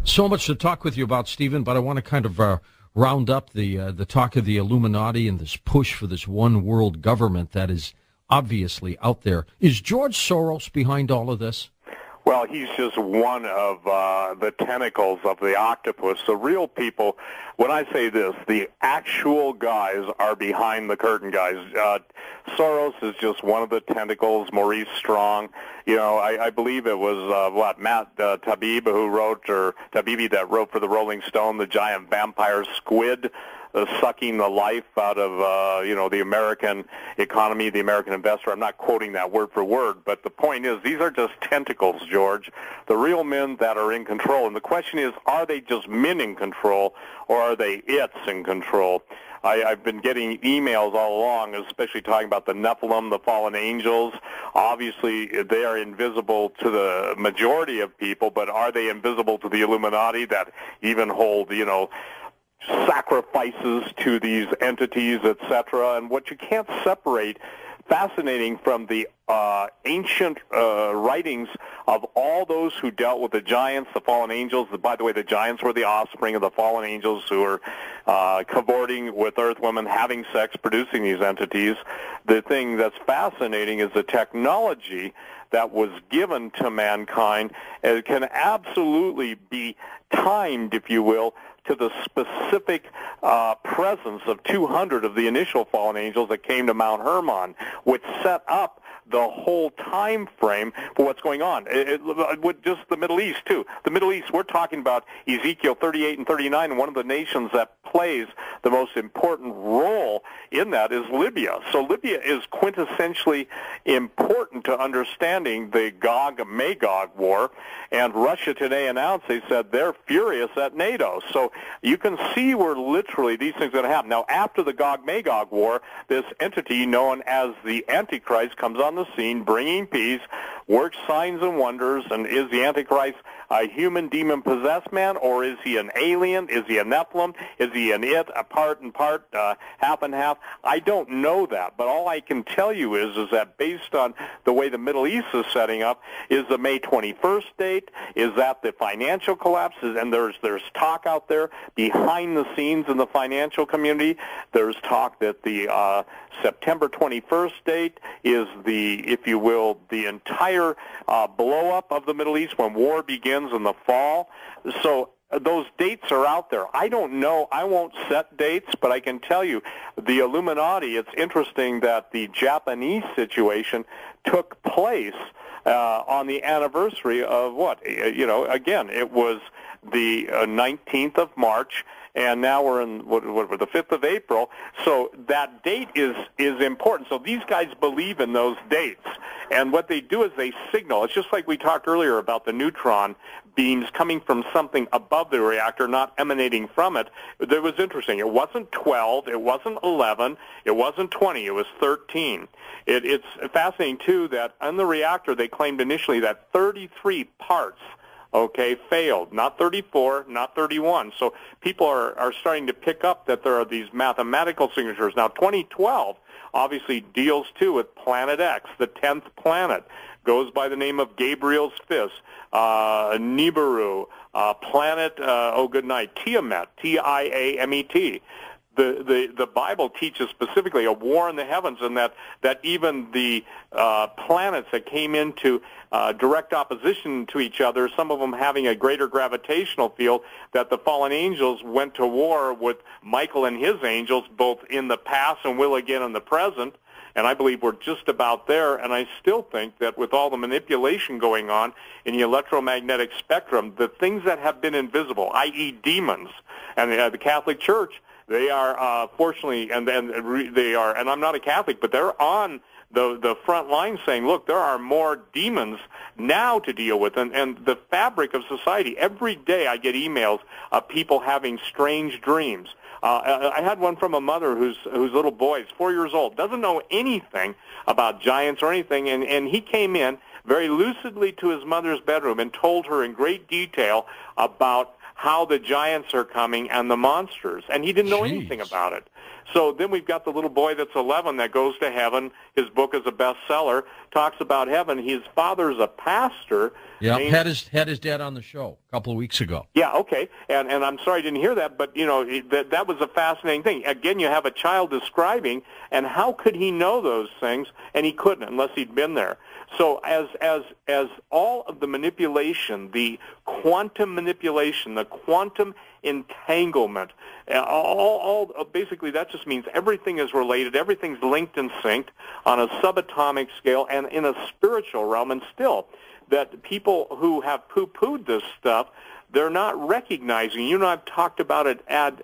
So much to talk with you about, Stephen, but I want to kind of round up the talk of the Illuminati and this push for this one world government that is obviously out there. Is George Soros behind all of this? Well, he's just one of the tentacles of the octopus. The real people, when I say this, the actual guys are behind the curtain, guys. Soros is just one of the tentacles. Maurice Strong, I believe it was Matt Taibbi that wrote for the Rolling Stone, the giant vampire squid. Sucking the life out of, the American economy, the American investor. I'm not quoting that word for word, but the point is these are just tentacles, George, the real men that are in control. And the question is, are they just men in control, or are they its in control? I've been getting emails all along, especially talking about the Nephilim, the fallen angels. Obviously, they are invisible to the majority of people, but are they invisible to the Illuminati that even hold, sacrifices to these entities, etc.? And what you can't separate, fascinating, from the ancient writings of all those who dealt with the giants, the fallen angels. By the way, the giants were the offspring of the fallen angels who were cavorting with earth women, having sex, producing these entities. The thing that's fascinating is the technology that was given to mankind. It can absolutely be timed, if you will, to the specific presence of 200 of the initial fallen angels that came to Mount Hermon, which set up the whole time frame for what's going on. With just the Middle East, too. The Middle East, we're talking about Ezekiel 38 and 39, and one of the nations that plays the most important role in that is Libya. So Libya is quintessentially important to understanding the Gog-Magog war, and Russia today announced, they said they're furious at NATO. So you can see where literally these things are going to happen. Now, after the Gog-Magog war, this entity known as the Antichrist comes on the scene, bringing peace, works signs and wonders. And is the Antichrist a human demon-possessed man, or is he an alien? Is he a Nephilim? Is he an it, a part and part, half and half? I don't know that, but all I can tell you is that based on the way the Middle East is setting up, is the May 21st date, is that the financial collapses, and there's talk out there behind the scenes in the financial community. There's talk that the September 21st date is the, if you will, the entire blow-up of the Middle East when war begins in the fall. So those dates are out there. I don't know. I won't set dates, but I can tell you the Illuminati, it's interesting that the Japanese situation took place on the anniversary of what? Again, it was the 19th of March, and now we're in the 5th of April. So that date is important. So these guys believe in those dates, and what they do is they signal. It's just like we talked earlier about the neutron beams coming from something above the reactor, not emanating from it. That was interesting. It wasn't 12, it wasn't 11, it wasn't 20, it was 13. It's fascinating, too, that on the reactor they claimed initially that 33 parts failed, not 34, not 31. So people are starting to pick up that there are these mathematical signatures. Now, 2012 obviously deals, too, with Planet X, the 10th planet, goes by the name of Gabriel's Fist, Nibiru, planet, Tiamat, Tiamet. The Bible teaches specifically a war in the heavens, and that even the planets that came into direct opposition to each other, some of them having a greater gravitational field, that the fallen angels went to war with Michael and his angels, both in the past and will again in the present. And I believe we're just about there, and I still think that with all the manipulation going on in the electromagnetic spectrum, the things that have been invisible, i.e. demons, and the Catholic Church, they are, fortunately, and they are, and I'm not a Catholic, but they're on the front line saying, look, there are more demons now to deal with, and the fabric of society. Every day I get emails of people having strange dreams. I had one from a mother whose little boy is 4 years old, doesn't know anything about giants or anything, and he came in very lucidly to his mother's bedroom and told her in great detail about how the giants are coming and the monsters, and he didn't know anything about it. So then we've got the little boy that's 11 that goes to heaven. His book is a bestseller, talks about heaven. His father's a pastor. Yeah, had his dad on the show a couple of weeks ago. Yeah, okay, and I'm sorry I didn't hear that, but, you know, that was a fascinating thing. Again, you have a child describing, and how could he know those things? And he couldn't unless he'd been there. So as all of the manipulation, the quantum manipulation, the quantum entanglement, all basically that just means everything is related, everything's linked and synced on a subatomic scale and in a spiritual realm, and still that people who have poo-pooed this stuff, they're not recognizing. You and I've talked about it at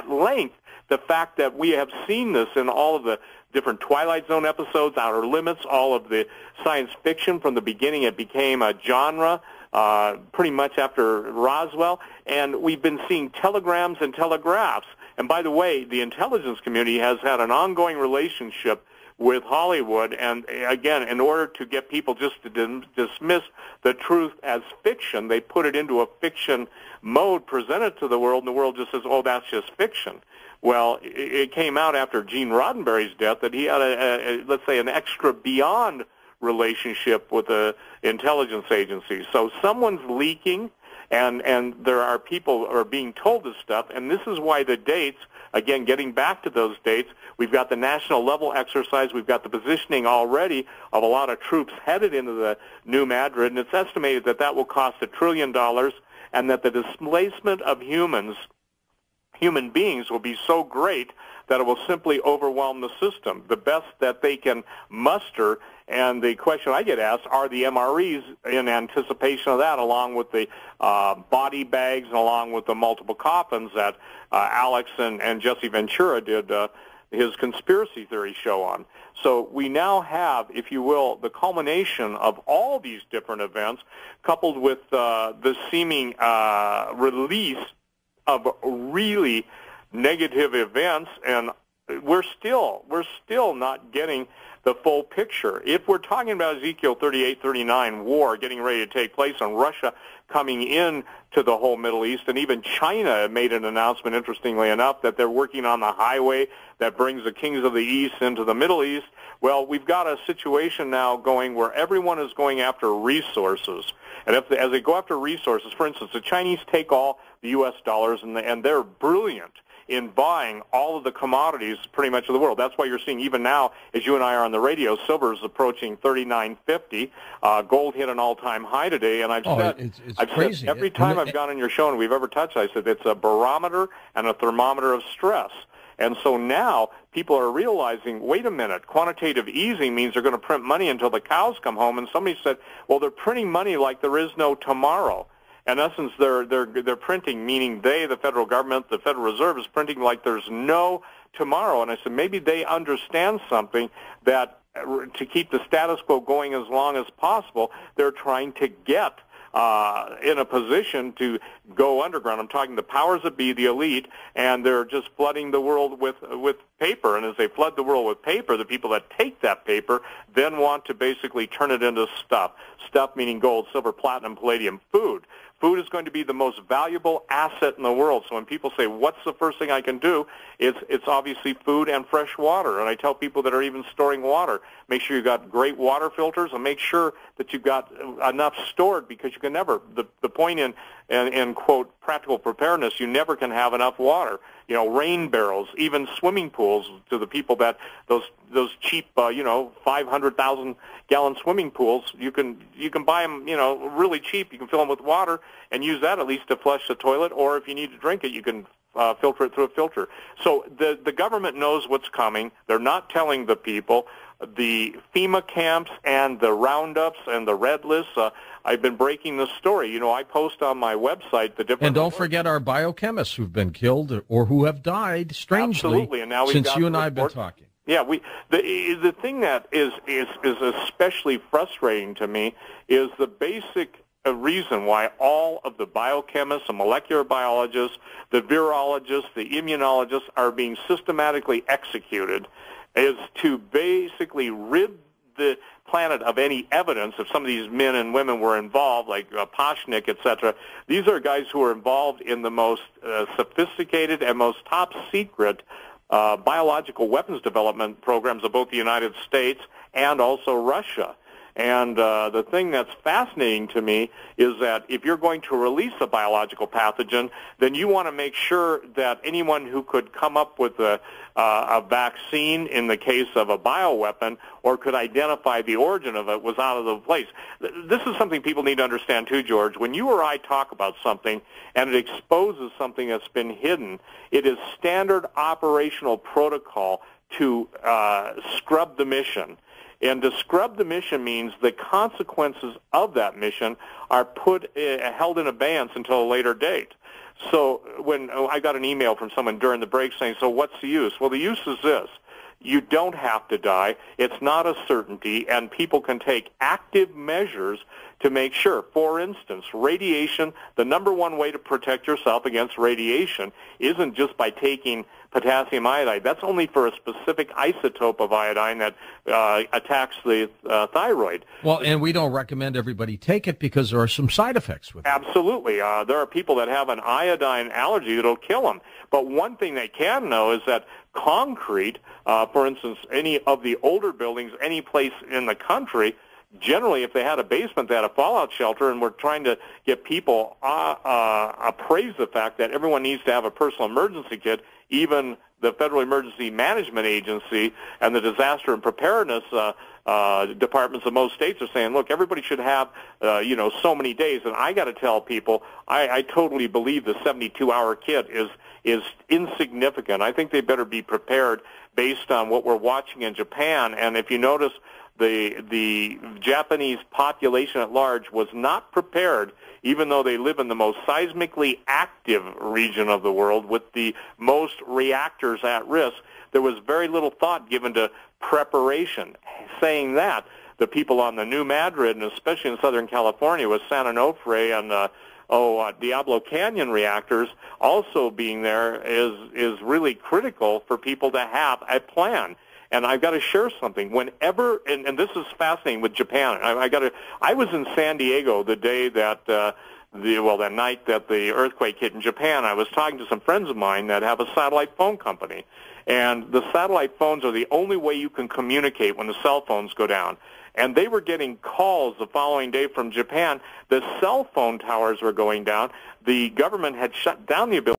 length, the fact that we have seen this in all of the different Twilight Zone episodes, Outer Limits, all of the science fiction. From the beginning, it became a genre pretty much after Roswell, and we've been seeing telegrams and telegraphs. And by the way, the intelligence community has had an ongoing relationship with Hollywood, and again, in order to get people just to dismiss the truth as fiction, they put it into a fiction mode, present it to the world, and the world just says, oh, that's just fiction. Well, it came out after Gene Roddenberry's death that he had, let's say, an extra beyond relationship with the intelligence agency. So someone's leaking, and there are people who are being told this stuff, and this is why the dates, again, getting back to those dates, we've got the national level exercise, we've got the positioning already of a lot of troops headed into the New Madrid, and it's estimated that that will cost $1 trillion, and that the displacement of human beings will be so great that it will simply overwhelm the system. The best that they can muster, and the question I get asked, are the MREs in anticipation of that, along with the body bags and along with the multiple coffins that Alex and Jesse Ventura did his conspiracy theory show on. So we now have, if you will, the culmination of all these different events, coupled with the seeming release of really negative events, and we're still not getting the full picture. If we're talking about Ezekiel 38, 39, war getting ready to take place, and Russia coming in to the whole Middle East, and even China made an announcement, interestingly enough, that they're working on the highway that brings the kings of the East into the Middle East. Well, we've got a situation now going where everyone is going after resources. And as they go after resources, for instance, the Chinese take all the U.S. dollars, and they're brilliant in buying all of the commodities pretty much of the world. That's why you're seeing even now, as you and I are on the radio, silver is approaching $39.50. Gold hit an all-time high today, and I've said every time I've gone on your show and we've ever touched, I said it's a barometer and a thermometer of stress. And so now people are realizing, wait a minute, quantitative easing means they're going to print money until the cows come home. And somebody said, well, they're printing money like there is no tomorrow. In essence, they're printing, meaning they, the federal government, the Federal Reserve, is printing like there's no tomorrow. And I said, maybe they understand something, that to keep the status quo going as long as possible, they're trying to get in a position to go underground. I'm talking the powers that be, the elite, and they're just flooding the world with paper. And as they flood the world with paper, the people that take that paper then want to basically turn it into stuff. Stuff meaning gold, silver, platinum, palladium, food. Food is going to be the most valuable asset in the world. So when people say, what's the first thing I can do, it's obviously food and fresh water. And I tell people that are even storing water, make sure you've got great water filters, and make sure that you've got enough stored, because you can never, the point in quote, practical preparedness, you never can have enough water. You know, rain barrels, even swimming pools, to the people that those cheap, 500,000 gallon swimming pools, you can buy them, really cheap. You can fill them with water and use that at least to flush the toilet, or if you need to drink it, you can filter it through a filter. So the government knows what's coming. They're not telling the people. The FEMA camps and the roundups and the red lists, I've been breaking the story. I post on my website the different... And don't forget our biochemists who've been killed or who have died, strangely, absolutely. And now since you and I have been talking. Yeah, the thing that is especially frustrating to me is the basic reason why all of the biochemists, the molecular biologists, the virologists, the immunologists are being systematically executed, is to basically rid the planet of any evidence if some of these men and women were involved, like Poshnick, etc. These are guys who are involved in the most sophisticated and most top secret biological weapons development programs of both the United States and also Russia. And the thing that's fascinating to me is that if you're going to release a biological pathogen, then you want to make sure that anyone who could come up with a vaccine in the case of a bioweapon or could identify the origin of it was out of the place. This is something people need to understand too, George. When you or I talk about something and it exposes something that's been hidden, it is standard operational protocol to scrub the mission. And to scrub the mission means the consequences of that mission are held in abeyance until a later date. So when I got an email from someone during the break saying, so what's the use? Well, the use is this. You don't have to die. It's not a certainty, and people can take active measures to make sure. For instance, radiation, the number one way to protect yourself against radiation isn't just by taking potassium iodide. That's only for a specific isotope of iodine that attacks the thyroid. Well, and we don't recommend everybody take it because there are some side effects with it. Absolutely. There are people that have an iodine allergy that'll kill them. But one thing they can know is that concrete, for instance, any of the older buildings, any place in the country, generally, if they had a basement, they had a fallout shelter, and we're trying to get people appraise the fact that everyone needs to have a personal emergency kit. Even the Federal Emergency Management Agency and the disaster and preparedness departments of most states are saying, look, everybody should have, so many days. And I got to tell people, I totally believe the 72-hour kit is insignificant. I think they better be prepared based on what we're watching in Japan. And if you notice, the Japanese population at large was not prepared, even though they live in the most seismically active region of the world with the most reactors at risk. There was very little thought given to preparation. Saying that, the people on the New Madrid, and especially in Southern California with San Onofre and Diablo Canyon reactors also being there is really critical for people to have a plan. And I've got to share something. Whenever, and this is fascinating with Japan. I was in San Diego the day that that night that the earthquake hit in Japan. I was talking to some friends of mine that have a satellite phone company, and the satellite phones are the only way you can communicate when the cell phones go down. And they were getting calls the following day from Japan. The cell phone towers were going down. The government had shut down the ability